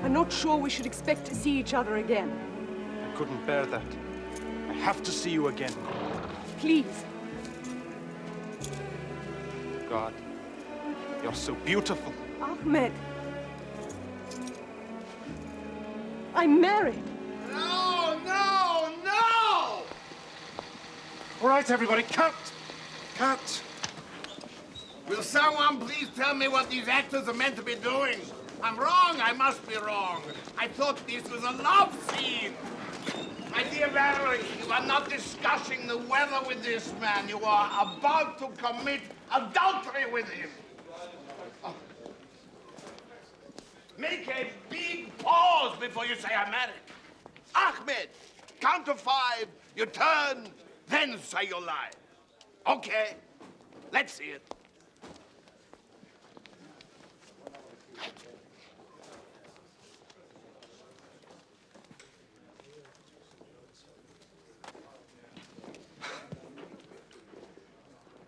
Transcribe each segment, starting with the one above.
I'm not sure we should expect to see each other again. I couldn't bear that. I have to see you again. Please. God, you're so beautiful. Ahmed. I'm married. No, no, no! All right, everybody, cut! Cut! Will someone please tell me what these actors are meant to be doing? I'm wrong, I must be wrong. I thought this was a love scene. My dear Valerie, you are not discussing the weather with this man. You are about to commit adultery with him. Oh. Make a big pause before you say I'm married. Ahmed, count to 5, you turn, then say you lie. Okay, let's see it.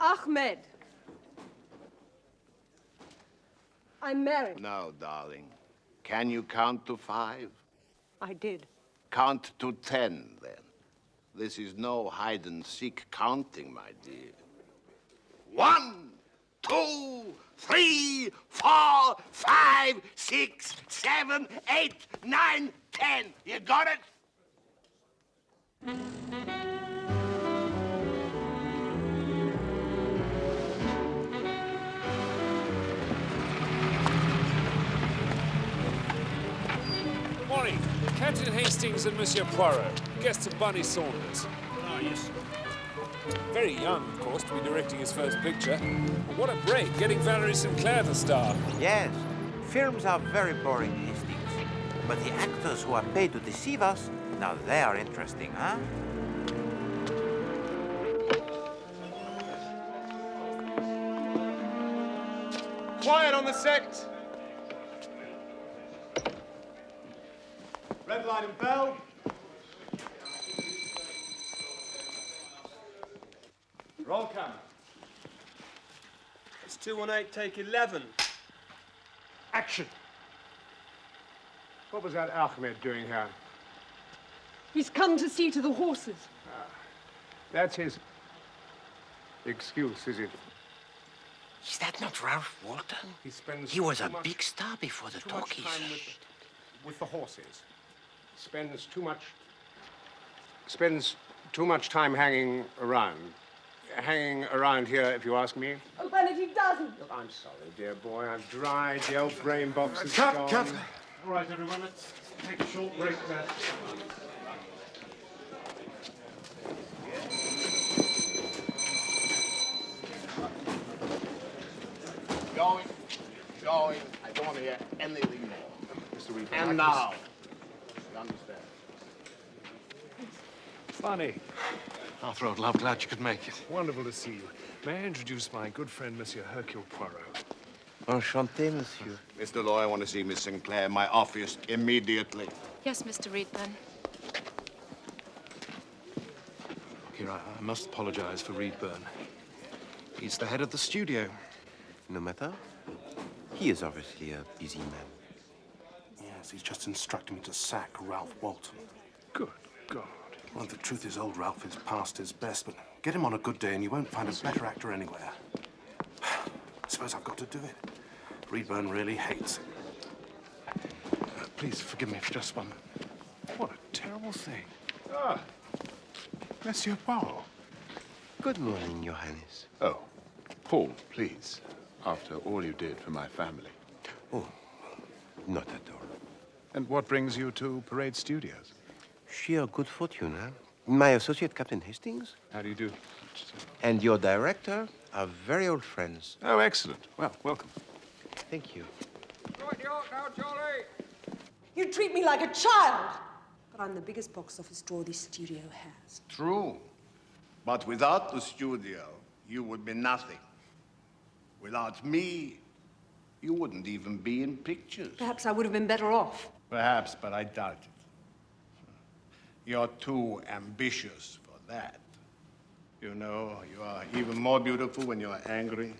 Ahmed. I'm married. No, darling. Can you count to 5? I did. Count to 10, then. This is no hide-and-seek counting, my dear. 1, 2, 3, 4, 5, 6, 7, 8, 9, 10. You got it? Morning. Captain Hastings and Monsieur Poirot. Guests of Barney Saunders. Ah, yes. Very young, of course, to be directing his first picture. But what a break, getting Valerie Sinclair to star. Yes, films are very boring, Hastings. But the actors who are paid to deceive us, now they are interesting, huh? Quiet on the set! Red light and bell. Roll cam. It's 218, take 11. Action. What was that Ahmed doing here? He's come to see to the horses. That's his excuse, is it? Is that not Ralph Walton? He was a big star before the talkies. With the horses. Spends too much time hanging around. Hanging around here, if you ask me. Oh, but if he doesn't. Look, I'm sorry, dear boy. I'm dry. The old brain box is Cut, gone. cut. All right, everyone, let's take a short break now. Going. I don't want to hear anything more. Mr. Reed, And now. You understand? Funny. Arthur, old love, glad you could make it. Wonderful to see you. May I introduce my good friend, Monsieur Hercule Poirot? Enchanté, monsieur. Mr. Law, I want to see Miss Sinclair in my office immediately. Yes, Mr. Reed, then. Here, I must apologize for Reedburn. He's the head of the studio. No matter. He is obviously a busy man. Yes, he's just instructed me to sack Ralph Walton. Good God. Well, the truth is, old Ralph is past his best, but get him on a good day and you won't find a better actor anywhere. I suppose I've got to do it. Reedburn really hates him. Please forgive me for just one. What a terrible thing. Ah, Monsieur Poirot. Good morning, Your Highness. Oh, Paul, please. After all you did for my family. Oh, not at all. And what brings you to Parade Studios? Sheer good fortune, huh? My associate, Captain Hastings, How do you do? and your director are very old friends. Oh, excellent. Well, welcome. Thank you. You treat me like a child. But I'm the biggest box office draw this studio has. True. But without the studio, you would be nothing. Without me, you wouldn't even be in pictures. Perhaps I would have been better off. Perhaps, but I doubt it. You're too ambitious for that. You know, you are even more beautiful when you're angry.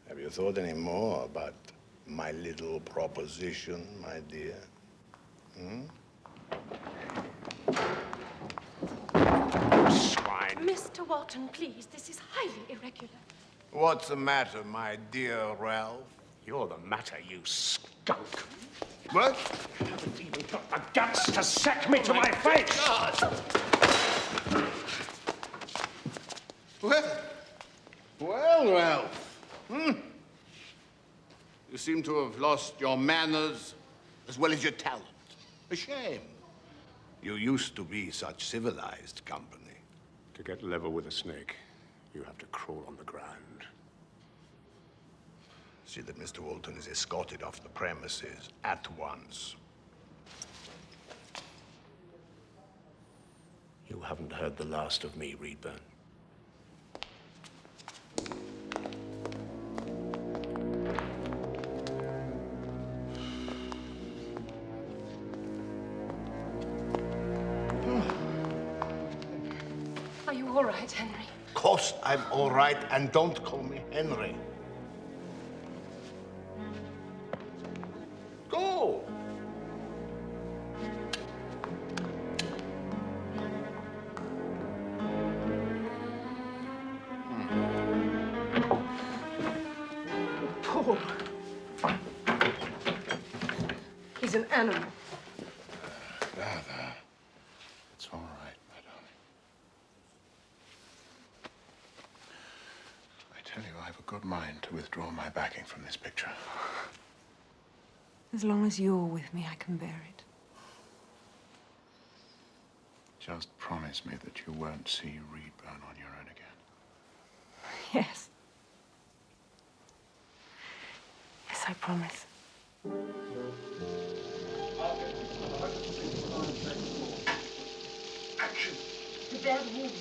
Have you thought any more about my little proposition, my dear? Swine. Mr. Walton, please, this is highly irregular. What's the matter, my dear Ralph? You're the matter, you skunk. What? You haven't even got the guts to sack me to my face! Well, Ralph. You seem to have lost your manners as well as your talent. A shame. You used to be such civilized company. To get level with a snake, you have to crawl on the ground. See that Mr. Walton is escorted off the premises at once. You haven't heard the last of me, Reedburn. Are you all right, Henry? Of course I'm all right, and don't call me Henry. Go! Paul. He's an animal. There. It's all right, my darling. I tell you, I've a good mind to withdraw my backing from this picture. As long as you're with me, I can bear it. Just promise me that you won't see Reedburn on your own again. Yes. Yes, I promise. Action! The bad wound.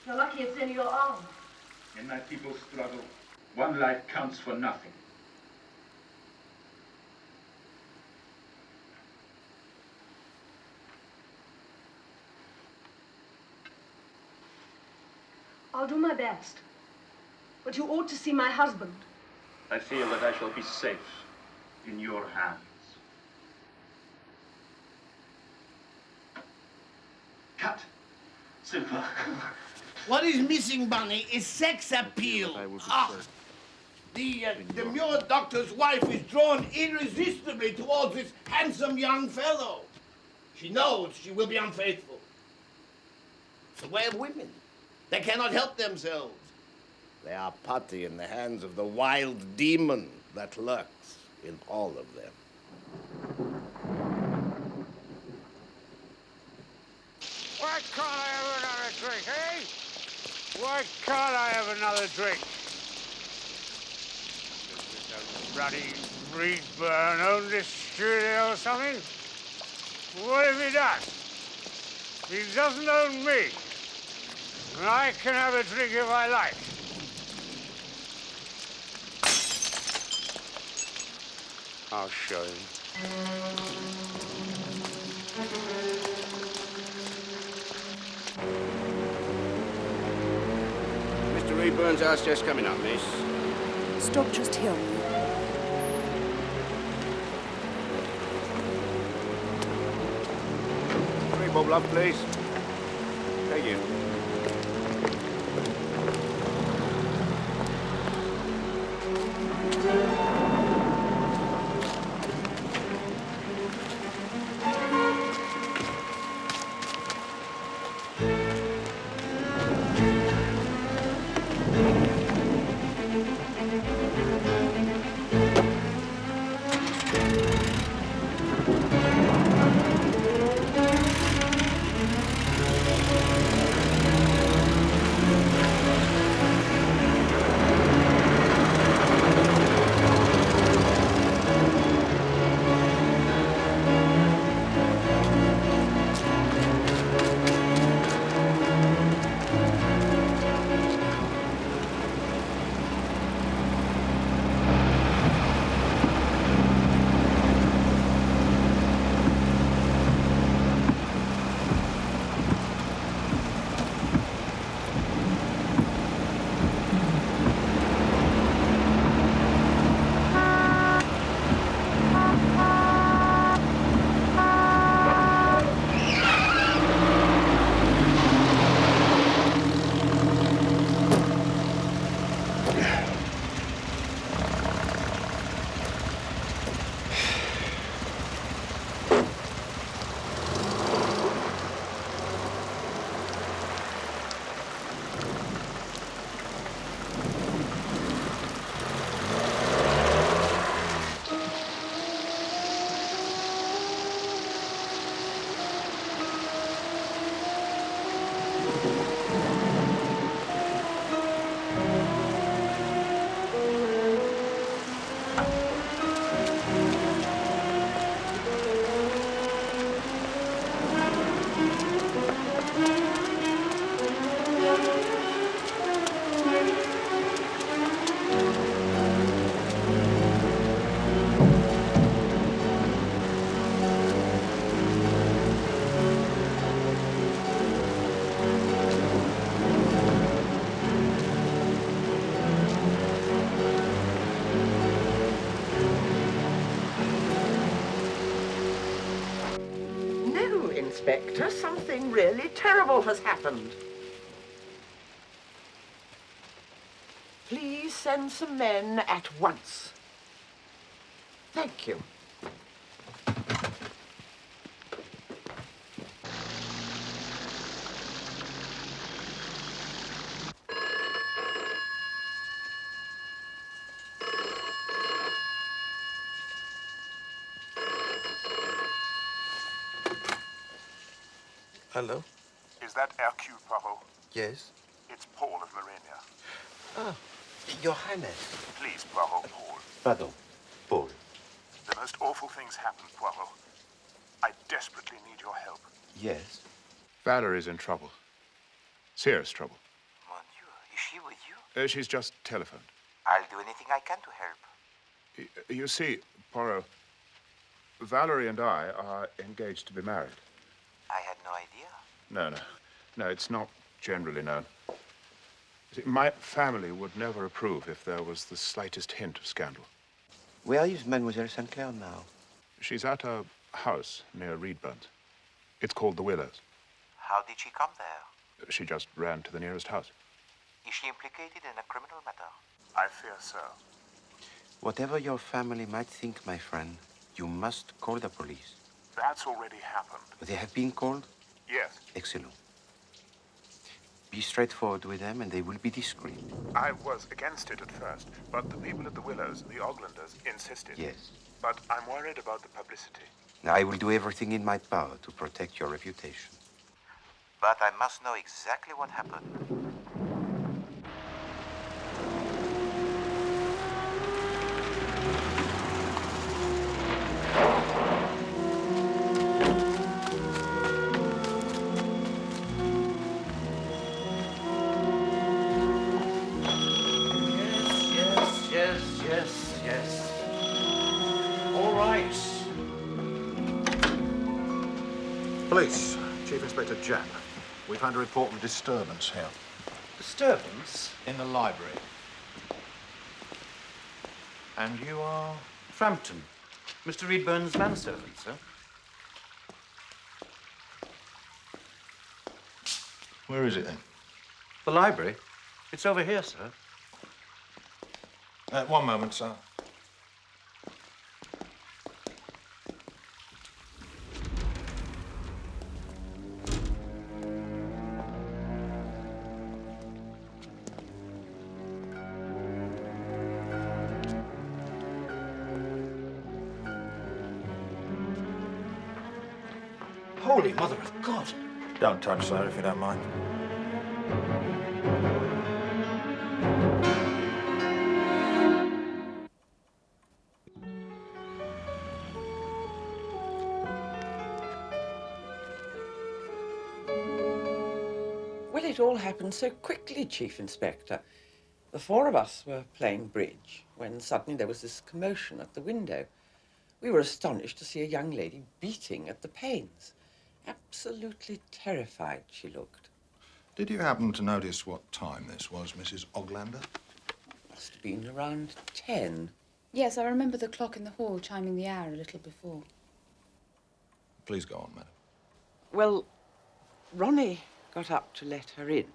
You're lucky it's in your arm. In my people's struggle, one life counts for nothing. I'll do my best. But you ought to see my husband. I feel that I shall be safe in your hands. Cut. Simple. What is missing, Bunny, is sex appeal. The demure doctor's wife is drawn irresistibly towards this handsome young fellow. She knows she will be unfaithful. It's the way of women. They cannot help themselves. They are putty in the hands of the wild demon that lurks in all of them. Why can't I have another drink, eh? Why can't I have another drink? Does bloody Reedburn own this studio or something? What if he does? He doesn't own me. And I can have a drink if I like. I'll show him. Mr. Reedburn's house just coming up, miss. Stop just here. Three bob, love, please. Thank you. Inspector. Something really terrible has happened. Please send some men at once. Thank you. Hello? Is that Hercule Poirot? Yes? It's Paul of Morenia. Ah, Your Highness. Please, Poirot, Paul. Pardon, Paul. The most awful things happened, Poirot. I desperately need your help. Yes? Valerie's in trouble. Serious trouble. Mon Dieu, is she with you? She's just telephoned. I'll do anything I can to help. You see, Poirot, Valerie and I are engaged to be married. I had no idea. No, it's not generally known. See, my family would never approve if there was the slightest hint of scandal. Where is Mademoiselle St. Clair now? She's at a house near Reedburns. It's called the Willows. How did she come there? She just ran to the nearest house. Is she implicated in a criminal matter? I fear so. Whatever your family might think, my friend, you must call the police. That's already happened. They have been called? Yes. Excellent. Be straightforward with them and they will be discreet. I was against it at first, but the people at the Willows, the Oglanders, insisted. Yes. But I'm worried about the publicity. I will do everything in my power to protect your reputation. But I must know exactly what happened. Yes. All right. Police, Chief Inspector Japp. We've had a report of disturbance here. Disturbance in the library. And you are? Frampton. Mr. Reedburn's manservant, sir. Where is it then? The library. It's over here, sir. One moment, sir. Holy Mother of God! Don't touch, sir, if you don't mind. Well, it all happened so quickly, Chief Inspector. The four of us were playing bridge when suddenly there was this commotion at the window. We were astonished to see a young lady beating at the panes. Absolutely terrified she looked. Did you happen to notice what time this was, Mrs. Oglander? Must have been around 10. Yes, I remember the clock in the hall chiming the hour a little before. Please go on, madam. Well, Ronnie got up to let her in.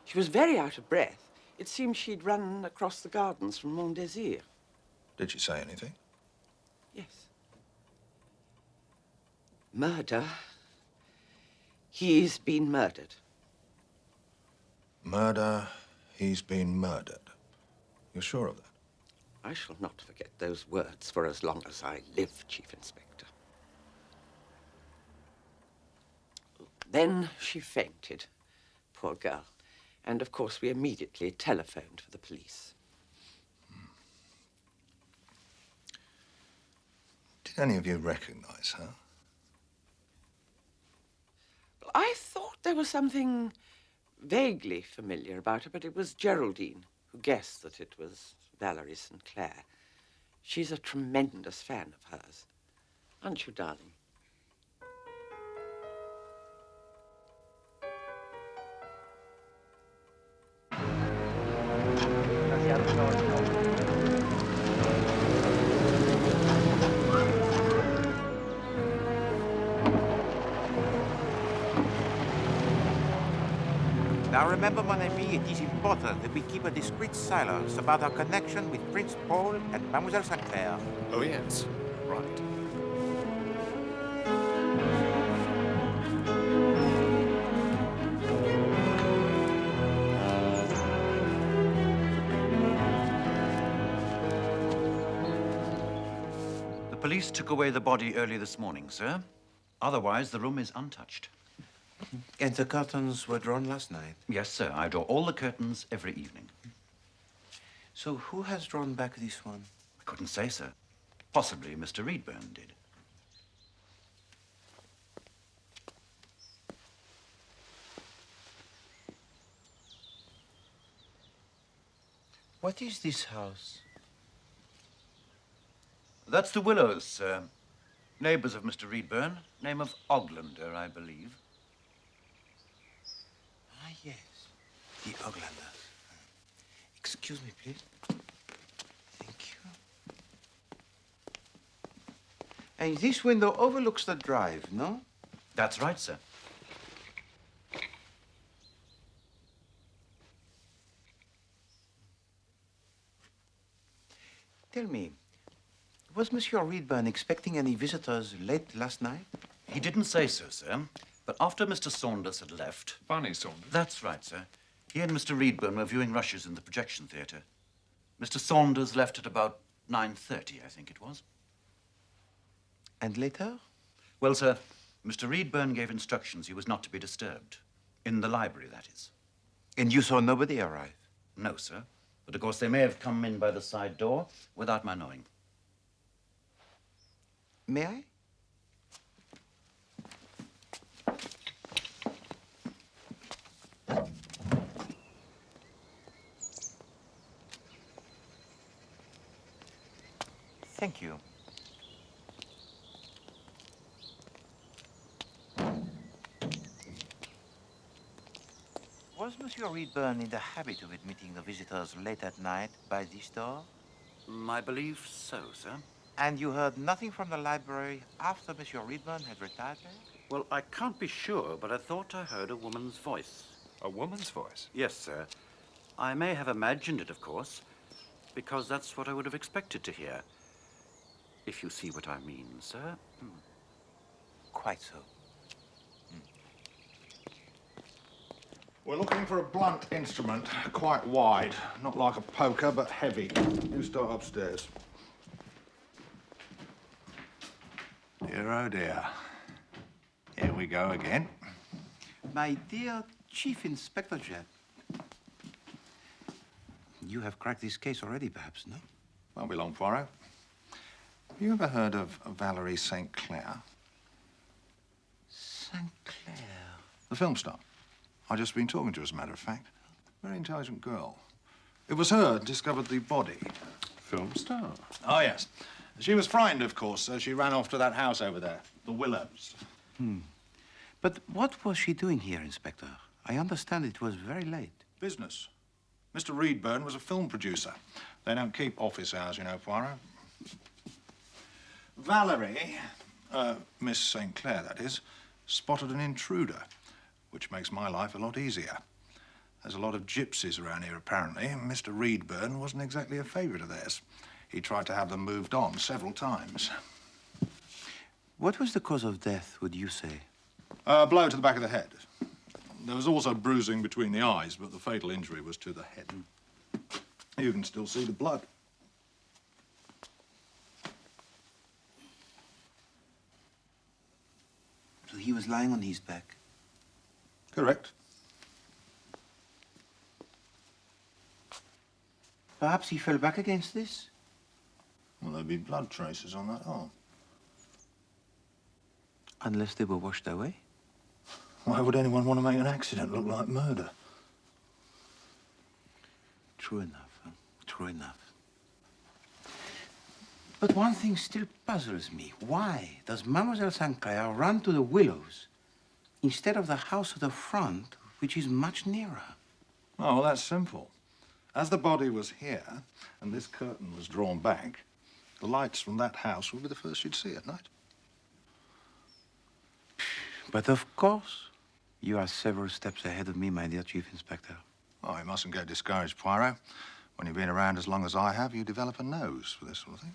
She was very out of breath. It seemed she'd run across the gardens from Mont Désir. Did she say anything? Yes. Murder. He's been murdered. Murder. He's been murdered. You're sure of that? I shall not forget those words for as long as I live, Chief Inspector. Then she fainted, poor girl. And, of course, we immediately telephoned for the police. Did any of you recognize her? Well, I thought there was something vaguely familiar about her, but it was Geraldine who guessed that it was Valerie St. Clair. She's a tremendous fan of hers. Aren't you, darling? Now remember, mon ami, it is important that we keep a discreet silence about our connection with Prince Paul and Mademoiselle Sinclair. Oh, yes. Right. The police took away the body early this morning, sir. Otherwise, the room is untouched. And the curtains were drawn last night? Yes, sir. I draw all the curtains every evening. So who has drawn back this one? I couldn't say, sir. Possibly Mr. Reedburn did. What is this house? That's the Willows, sir. Neighbors of Mr. Reedburn. Name of Oglander, I believe. Ah, yes. The Oglanders. Excuse me, please. Thank you. And this window overlooks the drive, no? That's right, sir. Tell me, was Monsieur Reedburn expecting any visitors late last night? He didn't say so, sir. But after Mr. Saunders had left... Barney Saunders? That's right, sir. He and Mr. Reedburn were viewing rushes in the projection theatre. Mr. Saunders left at about 9:30, I think it was. And later? Well, sir, Mr. Reedburn gave instructions he was not to be disturbed. In the library, that is. And you saw nobody arrive? No, sir. But of course they may have come in by the side door without my knowing. May I? Thank you. Was Monsieur Reedburn in the habit of admitting the visitors late at night by this door? I believe so, sir. And you heard nothing from the library after Monsieur Reedburn had retired there? Well, I can't be sure, but I thought I heard a woman's voice. A woman's voice? Yes, sir. I may have imagined it, of course, because that's what I would have expected to hear. If you see what I mean, sir. Quite so. We're looking for a blunt instrument, quite wide. Not like a poker, but heavy. You start upstairs. Dear, oh dear. Here we go again. My dear Chief Inspector Jett, you have cracked this case already, perhaps, no? Won't be long, Poirot. Have you ever heard of Valerie St. Clair? St. Clair? The film star. I've just been talking to her, as a matter of fact. Very intelligent girl. It was her who discovered the body. Film star? Oh, yes. She was frightened, of course, so she ran off to that house over there, the Willows. But what was she doing here, Inspector? I understand it was very late. Business. Mr. Reedburn was a film producer. They don't keep office hours, you know, Poirot. Valerie, Miss St. Clair, that is, spotted an intruder, which makes my life a lot easier. There's a lot of gypsies around here, apparently, and Mr. Reedburn wasn't exactly a favourite of theirs. He tried to have them moved on several times. What was the cause of death, would you say? A blow to the back of the head. There was also bruising between the eyes, but the fatal injury was to the head. You can still see the blood. So he was lying on his back? Correct. Perhaps he fell back against this? Well, there'd be blood traces on that arm. Unless they were washed away? Why would anyone want to make an accident look like murder? True enough, huh? True enough. But one thing still puzzles me. Why does Mademoiselle St. Clair run to the Willows instead of the house at the front, which is much nearer? Oh, well, that's simple. As the body was here and this curtain was drawn back, the lights from that house would be the first you'd see at night. But of course, You are several steps ahead of me, my dear Chief Inspector. Oh, you mustn't get discouraged, Poirot. When you've been around as long as I have, you develop a nose for this sort of thing.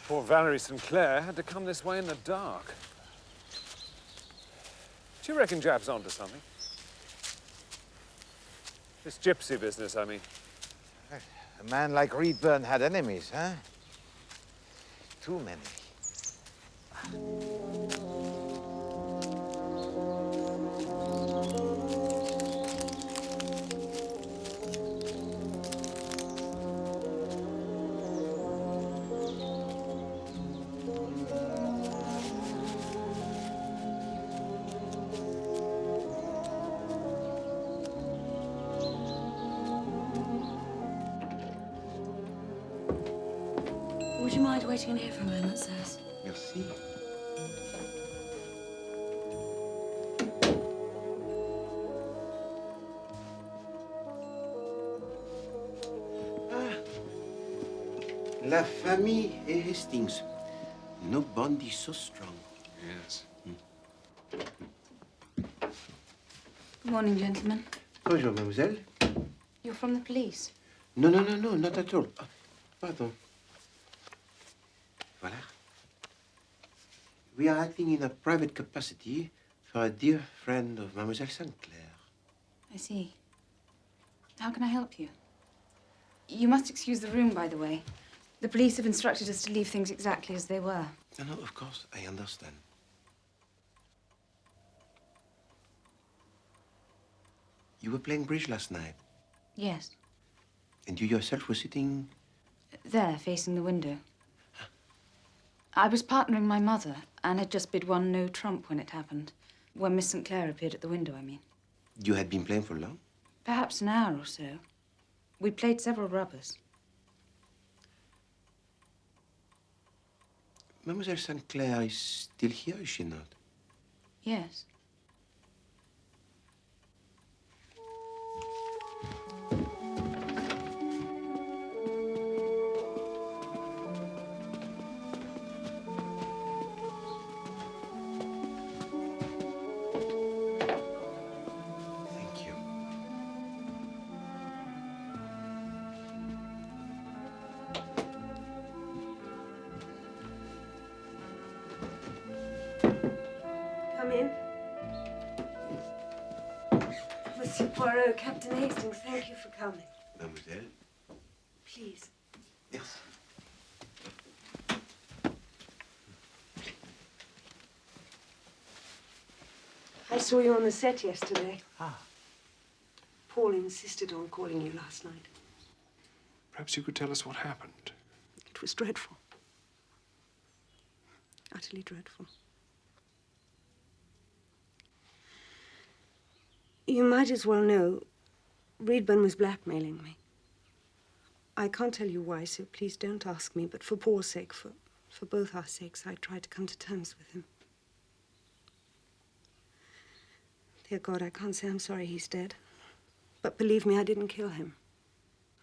Poor Valerie St. Clair had to come this way in the dark. Do you reckon Jab's onto something? This gypsy business, I mean. A man like Reedburn had enemies, huh? Too many. Would you mind waiting in here for a moment, sirs? Merci. La famille et Hastings. No bond is so strong. Yes. Good morning, gentlemen. Bonjour, mademoiselle. You're from the police? No, not at all. Pardon. Voilà. We are acting in a private capacity for a dear friend of Mademoiselle St. Clair. I see. How can I help you? You must excuse the room, by the way. The police have instructed us to leave things exactly as they were. No, of course, I understand. You were playing bridge last night, Yes. and you yourself were sitting... There, facing the window. I was partnering my mother and had just bid one no trump when it happened. When Miss St. Clair appeared at the window, I mean. You had been playing for long? Perhaps an hour or so. We played several rubbers. Mademoiselle St. Clair is still here, is she not? Yes. Thank you. Come in. Monsieur Poirot, Captain Hastings, thank you for coming. Mademoiselle. Please. Merci. I saw you on the set yesterday. Paul insisted on calling you last night. Perhaps you could tell us what happened. It was dreadful. Utterly dreadful. You might as well know Reedburn was blackmailing me. I can't tell you why, so please don't ask me, but for Paul's sake, for both our sakes, I tried to come to terms with him. Dear God, I can't say I'm sorry he's dead. But believe me, I didn't kill him.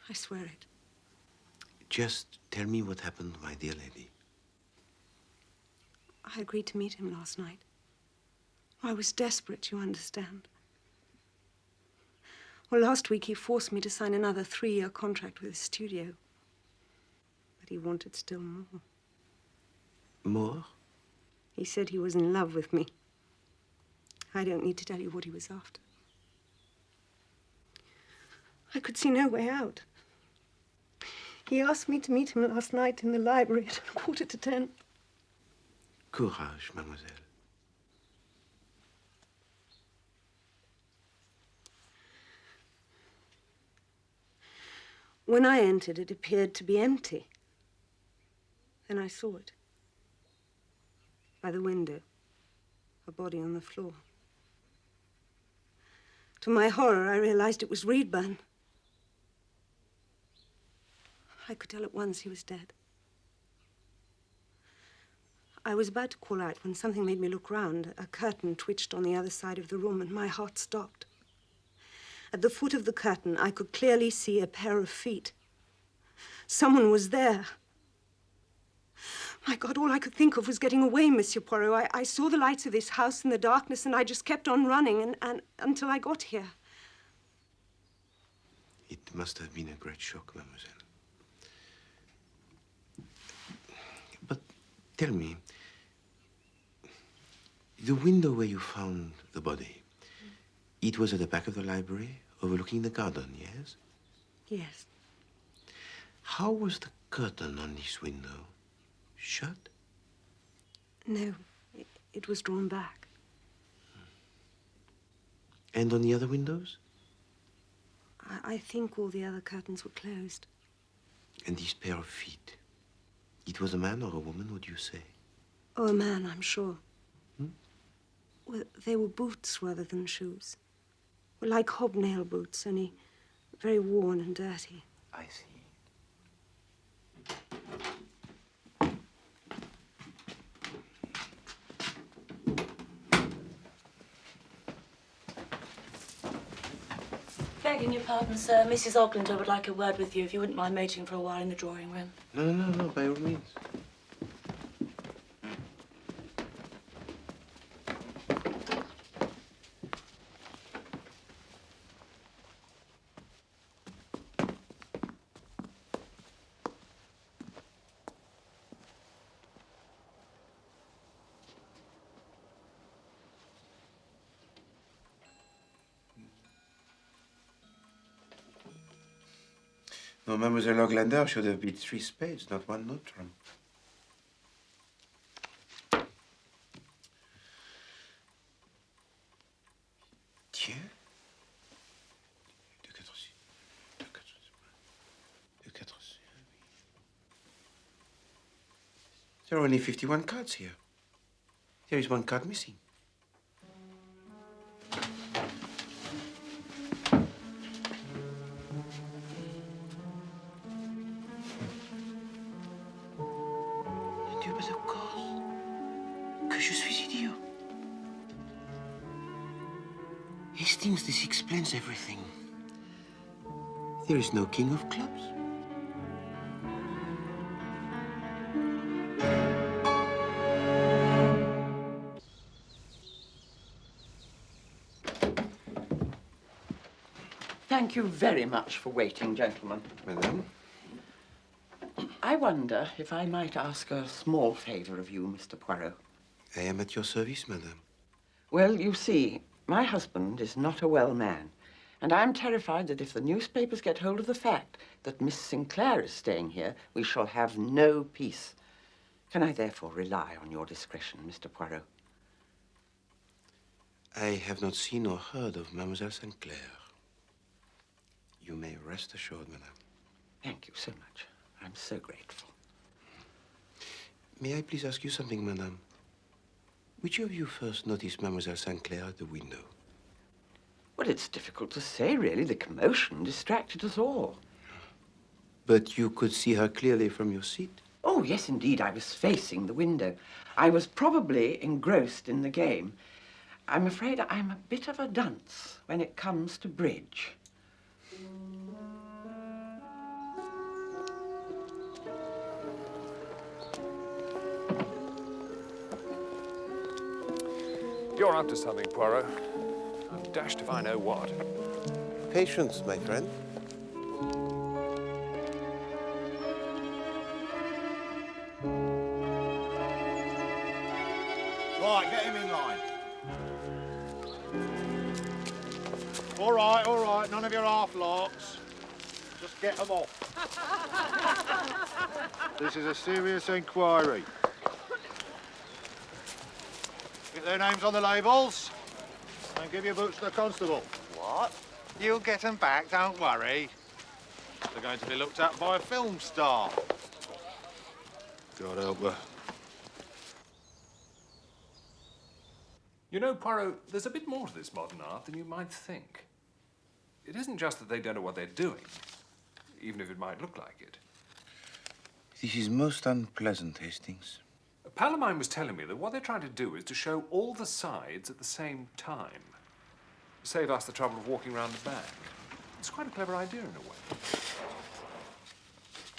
I swear it. Just tell me what happened, my dear lady. I agreed to meet him last night. I was desperate, you understand. Well, last week he forced me to sign another 3-year contract with his studio. But he wanted still more. More? He said he was in love with me. I don't need to tell you what he was after. I could see no way out. He asked me to meet him last night in the library at 9:45. Courage, mademoiselle. When I entered, it appeared to be empty. Then I saw it. By the window. A body on the floor. To my horror, I realized it was Reedburn. I could tell at once he was dead. I was about to call out when something made me look round. A curtain twitched on the other side of the room, and my heart stopped. At the foot of the curtain, I could clearly see a pair of feet. Someone was there. My God, all I could think of was getting away, Monsieur Poirot. I saw the lights of this house in the darkness, and I just kept on running and until I got here. It must have been a great shock, mademoiselle. But tell me, the window where you found the body, it was at the back of the library, overlooking the garden, yes? Yes. How was the curtain on this window? Shut? No, it was drawn back. And on the other windows? I think all the other curtains were closed. And this pair of feet, it was a man or a woman, would you say? Oh, a man, I'm sure. Well, they were boots rather than shoes. Well, like hobnail boots, only very worn and dirty. I see. Begging your pardon, sir. Mrs. Oglander would like a word with you if you wouldn't mind waiting for a while in the drawing room. No, by all means. No, Mademoiselle Oglander should have beat 3 spades, not 1 note trump. Dieu. There are only 51 cards here. There is 1 card missing. Dieu, but of course. Que je suis idiot. Hastings, this explains everything. There is no king of clubs. Thank you very much for waiting, gentlemen. Madame? I wonder if I might ask a small favor of you, Mr. Poirot. I am at your service, madame. Well, you see, my husband is not a well man, and I'm terrified that if the newspapers get hold of the fact that Miss Sinclair is staying here, we shall have no peace. Can I therefore rely on your discretion, Mr. Poirot? I have not seen or heard of Mademoiselle Sinclair. You may rest assured, madame. Thank you so much. I'm so grateful. May I please ask you something, madame? Which of you first noticed Mademoiselle Sinclair at the window? Well, it's difficult to say, really. The commotion distracted us all. But you could see her clearly from your seat? Oh, yes, indeed. I was facing the window. I was probably engrossed in the game. I'm afraid I'm a bit of a dunce when it comes to bridge. You're up to something, Poirot. I'm dashed if I know what. Patience, my friend. Right, get him in line. All right, none of your half-larks. Just get them off. This is a serious inquiry. Get their names on the labels and give your boots to the constable. What? You'll get them back, don't worry. They're going to be looked at by a film star. God help her. You know, Poirot, there's a bit more to this modern art than you might think. It isn't just that they don't know what they're doing, even if it might look like it. This is most unpleasant, Hastings. A pal of mine was telling me that what they're trying to do is to show all the sides at the same time. Save us the trouble of walking round the back. It's quite a clever idea in a way.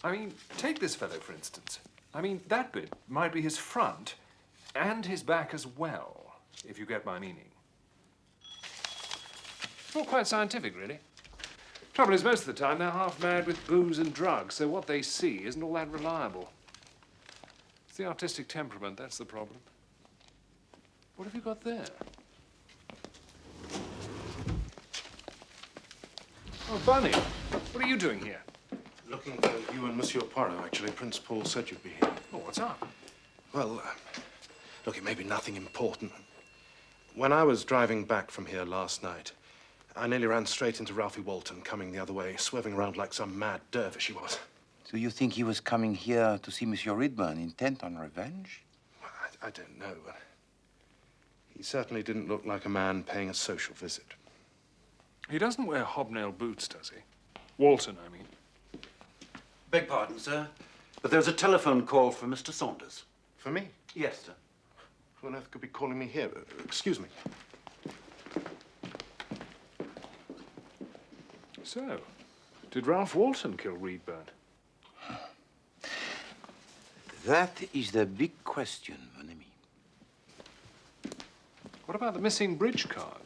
I mean, take this fellow, for instance. I mean, that bit might be his front and his back as well, if you get my meaning. Not quite scientific, really. Trouble is, most of the time, they're half mad with booze and drugs, so what they see isn't all that reliable. It's the artistic temperament, that's the problem. What have you got there? Oh, Bunny, what are you doing here? Looking for you and Monsieur Poirot, actually. Prince Paul said you'd be here. Oh, what's up? Well, look, it may be nothing important. When I was driving back from here last night, I nearly ran straight into Ralphie Walton coming the other way, swerving around like some mad dervish he was. So you think he was coming here to see Monsieur Reedburn, intent on revenge? Well, I don't know, but he certainly didn't look like a man paying a social visit. He doesn't wear hobnail boots, does he? Walton, I mean. Beg pardon, sir, but there's a telephone call for Mr. Saunders. For me? Yes, sir. Who on earth could be calling me here? Excuse me. So, did Ralph Walton kill Reedburn? That is the big question, mon ami. What about the missing bridge card?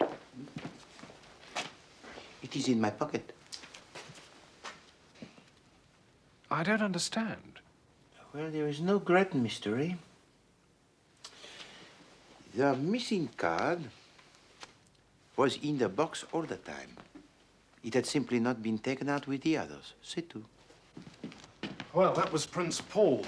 It is in my pocket. I don't understand. Well, there is no great mystery. The missing card was in the box all the time. It had simply not been taken out with the others. C'est tout. Well, that was Prince Paul.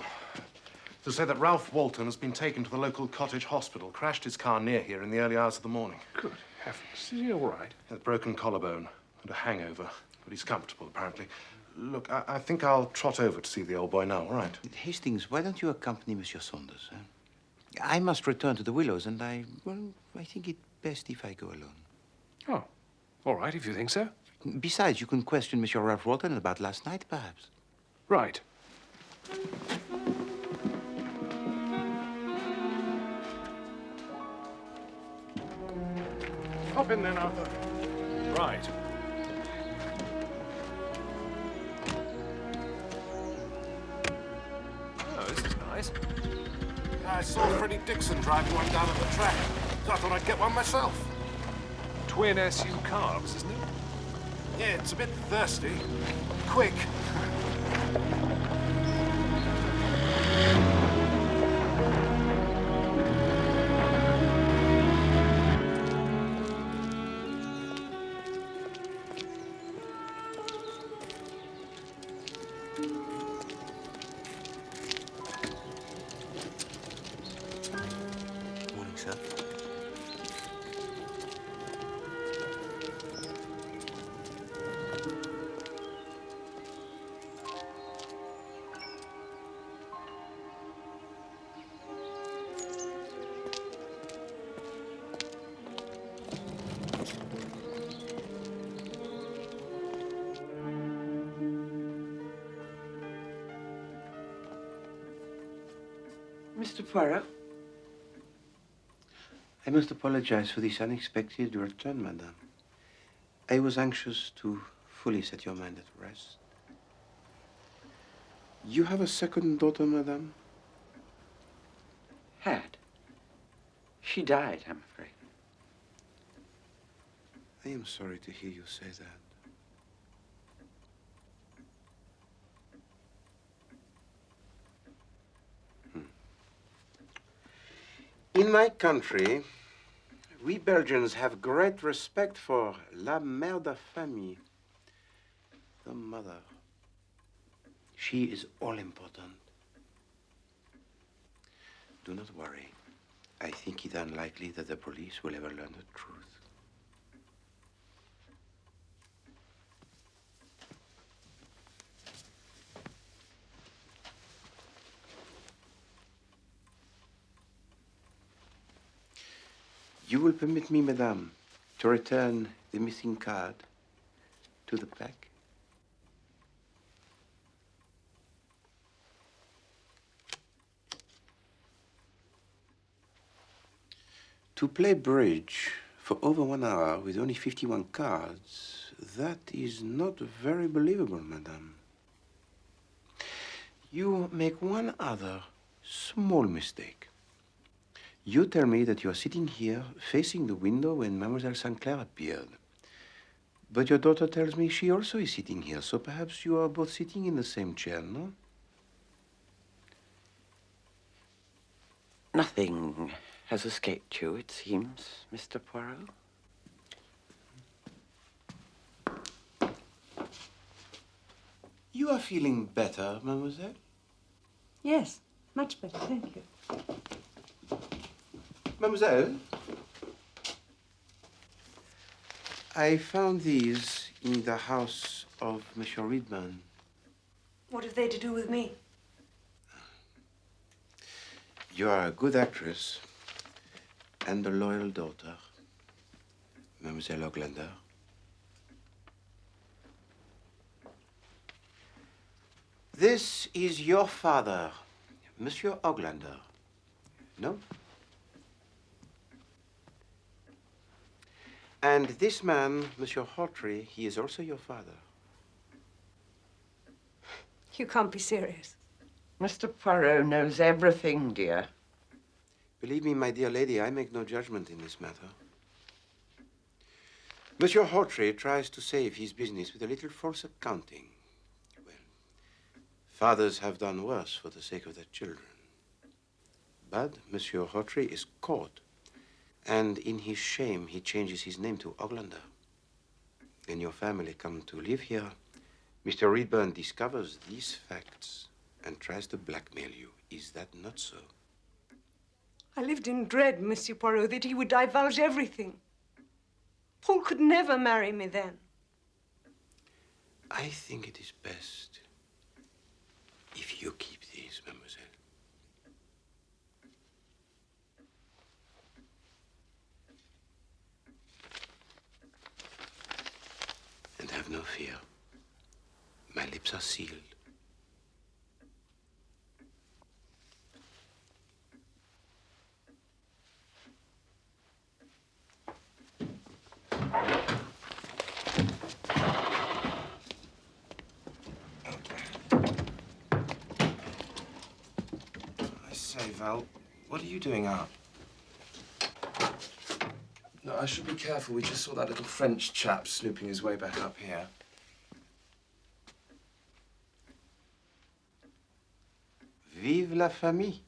To say that Ralph Walton has been taken to the local cottage hospital, crashed his car near here in the early hours of the morning. Good heavens. Is he all right? He had a broken collarbone and a hangover, but he's comfortable, apparently. Look, I think I'll trot over to see the old boy now, all right? Hastings, why don't you accompany Monsieur Saunders? I must return to the Willows, and I think it best if I go alone. Oh, all right, if you think so. Besides, you can question Monsieur Ralph Walton about last night, perhaps. Right. Hop in then, Arthur. Right. Oh, this is nice. I saw Freddie Dixon driving one down at the track, so I thought I'd get one myself. Twin SU carbs, isn't it? Yeah, it's a bit thirsty. Quick. Morning, sir. Mr. Poirot? I must apologize for this unexpected return, madame. I was anxious to fully set your mind at rest. You have a second daughter, madame? Had. She died, I'm afraid. I am sorry to hear you say that. In my country, we Belgians have great respect for la mère de famille, the mother. She is all important. Do not worry. I think it unlikely that the police will ever learn the truth. You will permit me, madame, to return the missing card to the pack? To play bridge For over 1 hour, with only 51 cards, that is not very believable, madame. You make one other small mistake. You tell me that you are sitting here, facing the window when Mademoiselle St. Clair appeared. But your daughter tells me she also is sitting here, so perhaps you are both sitting in the same chair, no? Nothing has escaped you, it seems, Mr. Poirot. You are feeling better, mademoiselle? Yes, much better, thank you. Mademoiselle? I found these in the house of Monsieur Reedburn. What have they to do with me? You are a good actress and a loyal daughter, Mademoiselle Oglander. This is your father, Monsieur Oglander. No? And this man, Monsieur Hawtrey, he is also your father. You can't be serious. Mr. Poirot knows everything, dear. Believe me, my dear lady, I make no judgment in this matter. Monsieur Hawtrey tries to save his business with a little false accounting. Well, fathers have done worse for the sake of their children. But Monsieur Hawtrey is caught, and in his shame, he changes his name to Oglander. When your family come to live here, Mr. Reedburn discovers these facts and tries to blackmail you. Is that not so? I lived in dread, Monsieur Poirot, that he would divulge everything. Paul could never marry me then. I think it is best if you keep these, mademoiselle. And have no fear. My lips are sealed. I say, Val, what are you doing up? No, I should be careful. We just saw that little French chap snooping his way back up here. Vive la famille.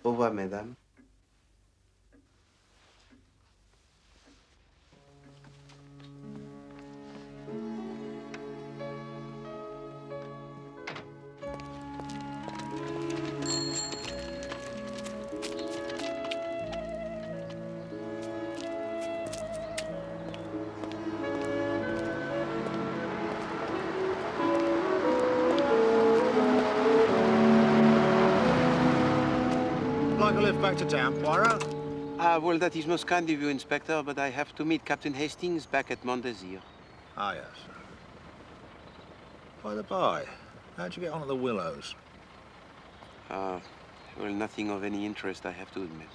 Au revoir, mesdames. Like a lift back to town, Poirot? Well, that is most kind of you, Inspector, but I have to meet Captain Hastings back at Mont Desir. Ah, yes. By the by, how'd you get on at the Willows? Well, nothing of any interest, I have to admit.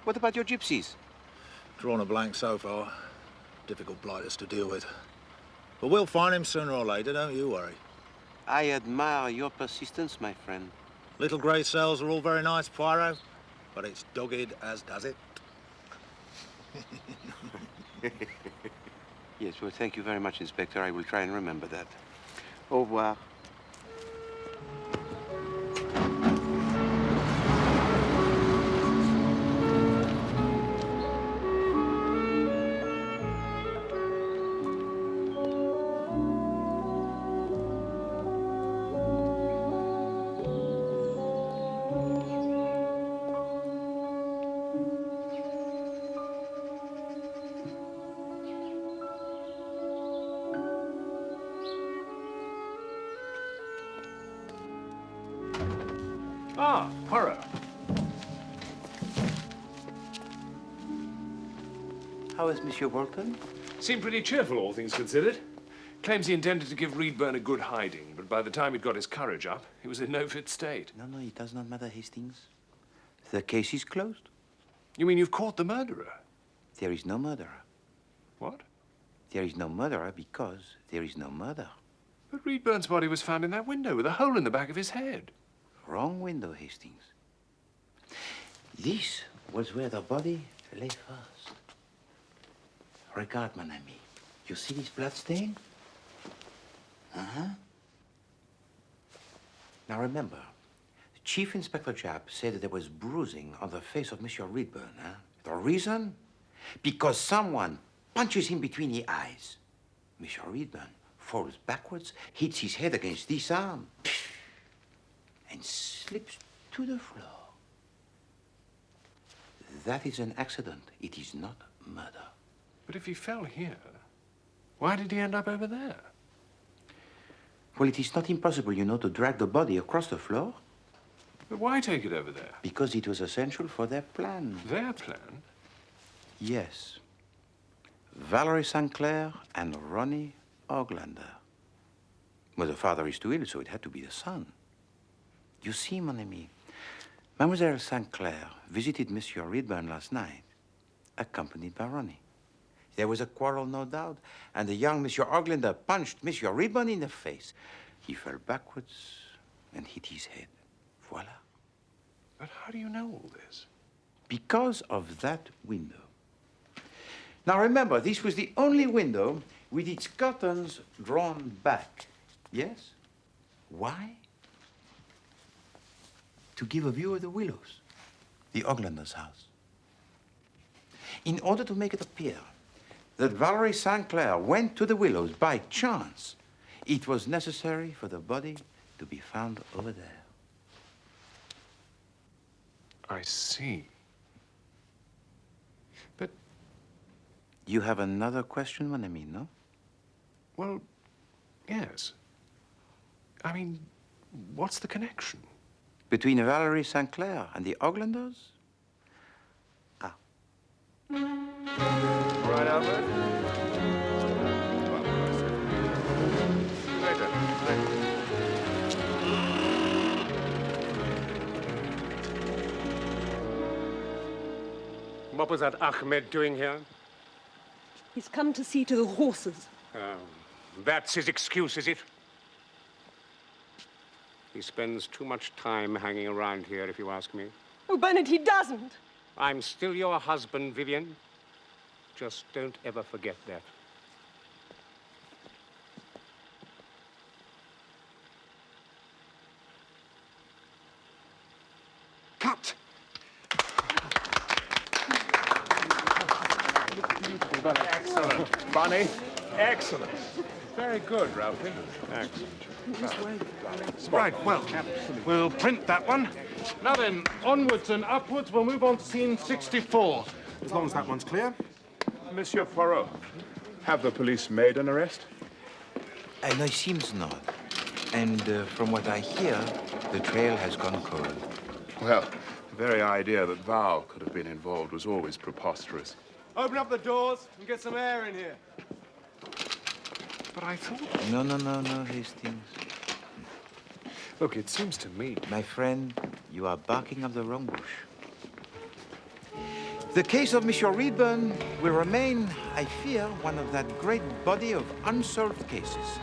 What about your gypsies? Drawn a blank so far. Difficult blighters to deal with. But we'll find him sooner or later, don't you worry. I admire your persistence, my friend. Little grey cells are all very nice, Poirot, but it's dogged as does it. Yes, well, thank you very much, Inspector. I will try and remember that. Au revoir. Ah, Poirot. How is Monsieur Walton? Seemed pretty cheerful, all things considered. Claims he intended to give Reedburn a good hiding, but by the time he'd got his courage up, he was in no fit state. No, it does not matter, Hastings. The case is closed. You mean you've caught the murderer? There is no murderer. What? There is no murderer because there is no murder. But Reedburn's body was found in that window with a hole in the back of his head. Wrong window, Hastings. This was where the body lay first. Regard, mon ami. You see this blood stain? Uh-huh. Now remember, Chief Inspector Japp said that there was bruising on the face of Monsieur Reedburn. Huh? The reason? Because someone punches him between the eyes. Monsieur Reedburn falls backwards, hits his head against this arm, and slips to the floor. That is an accident. It is not murder. But if he fell here, why did he end up over there? Well, it is not impossible, you know, to drag the body across the floor. But why take it over there? Because it was essential for their plan. Their plan? Yes. Valerie St. Clair and Ronnie Oglander. Well, the father is too ill, so it had to be the son. You see, mon ami, Mademoiselle St. Clair visited Monsieur Reedburn last night, accompanied by Ronnie. There was a quarrel, no doubt, and the young Monsieur Oglander punched Monsieur Reedburn in the face. He fell backwards and hit his head. Voila. But how do you know all this? Because of that window. Now remember, this was the only window with its curtains drawn back. Yes? Why? To give a view of the Willows, the Oglander's house. In order to make it appear that Valerie St. Clair went to the Willows by chance, it was necessary for the body to be found over there. I see. But... You have another question, mon ami, no? Well, yes. I mean, what's the connection? Between Valerie St. Clair and the Oglanders? Ah. Right, Albert? Later. What was that Ahmed doing here? He's come to see to the horses. That's his excuse, is it? He spends too much time hanging around here, if you ask me. Oh, Bernard, he doesn't. I'm still your husband, Vivian. Just don't ever forget that. Cut! Excellent. Bunny? Excellent. Very good, Ralphie. Excellent. Right, well, we'll print that one. Now then, onwards and upwards, we'll move on to scene 64. As long as that one's clear. Monsieur Poirot, have the police made an arrest? No, it seems not. And from what I hear, the trail has gone cold. Well, the very idea that Val could have been involved was always preposterous. Open up the doors and get some air in here. But I thought... No, Hastings. Look, it seems to me... My friend, you are barking up the wrong bush. The case of Monsieur Reedburn will remain, I fear, one of that great body of unsolved cases.